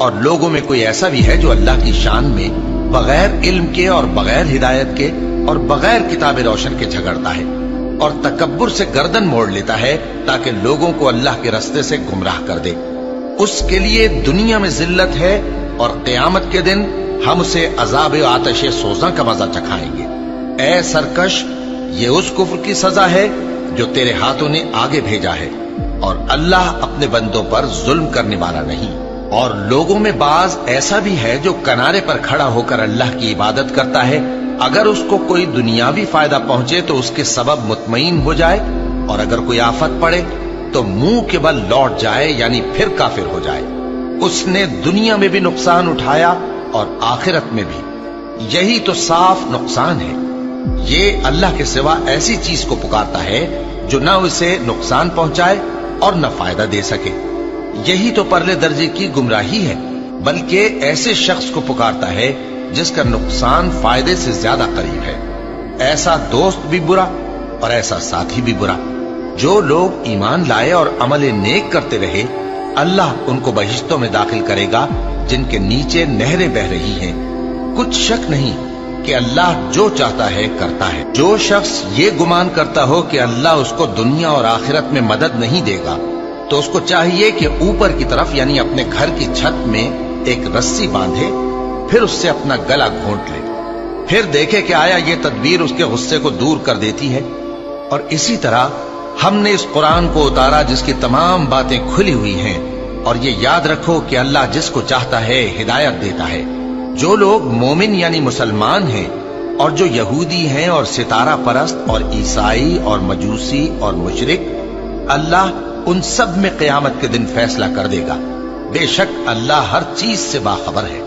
اور لوگوں میں کوئی ایسا بھی ہے جو اللہ کی شان میں بغیر علم کے اور بغیر ہدایت کے اور بغیر کتاب روشن کے جھگڑتا ہے اور تکبر سے گردن موڑ لیتا ہے تاکہ لوگوں کو اللہ کے رستے سے گمراہ کر دے۔ اس کے لیے دنیا میں ذلت ہے اور قیامت کے دن ہم اسے عذاب آتش سوزاں کا مزہ چکھائیں گے۔ اے سرکش، یہ اس کفر کی سزا ہے جو تیرے ہاتھوں نے آگے بھیجا ہے، اور اللہ اپنے بندوں پر ظلم کرنے والا نہیں۔ اور لوگوں میں بعض ایسا بھی ہے جو کنارے پر کھڑا ہو کر اللہ کی عبادت کرتا ہے، اگر اس کو کوئی دنیاوی فائدہ پہنچے تو اس کے سبب مطمئن ہو جائے، اور اگر کوئی آفت پڑے تو منہ کے بل لوٹ جائے، یعنی پھر کافر ہو جائے۔ اس نے دنیا میں بھی نقصان اٹھایا اور آخرت میں بھی، یہی تو صاف نقصان ہے۔ یہ اللہ کے سوا ایسی چیز کو پکارتا ہے جو نہ اسے نقصان پہنچائے اور نہ فائدہ دے سکے، یہی تو پرلے درجے کی گمراہی ہے۔ بلکہ ایسے شخص کو پکارتا ہے جس کا نقصان فائدے سے زیادہ قریب ہے۔ ایسا دوست بھی برا اور ایسا ساتھی بھی برا۔ جو لوگ ایمان لائے اور عمل نیک کرتے رہے، اللہ ان کو بہشتوں میں داخل کرے گا جن کے نیچے نہریں بہ رہی ہیں۔ کچھ شک نہیں کہ اللہ جو چاہتا ہے کرتا ہے۔ جو شخص یہ گمان کرتا ہو کہ اللہ اس کو دنیا اور آخرت میں مدد نہیں دے گا، تو اس کو چاہیے کہ اوپر کی طرف یعنی اپنے گھر کی چھت میں ایک رسی باندھے، پھر اس سے اپنا گلا گھونٹ لے، پھر دیکھے کہ آیا یہ تدبیر اس کے غصے کو دور کر دیتی ہے۔ اور اسی طرح ہم نے اس قرآن کو اتارا جس کی تمام باتیں کھلی ہوئی ہیں، اور یہ یاد رکھو کہ اللہ جس کو چاہتا ہے ہدایت دیتا ہے۔ جو لوگ مومن یعنی مسلمان ہیں اور جو یہودی ہیں اور ستارہ پرست اور عیسائی اور مجوسی اور مشرک، اللہ ان سب میں قیامت کے دن فیصلہ کر دے گا۔ بے شک اللہ ہر چیز سے باخبر ہے۔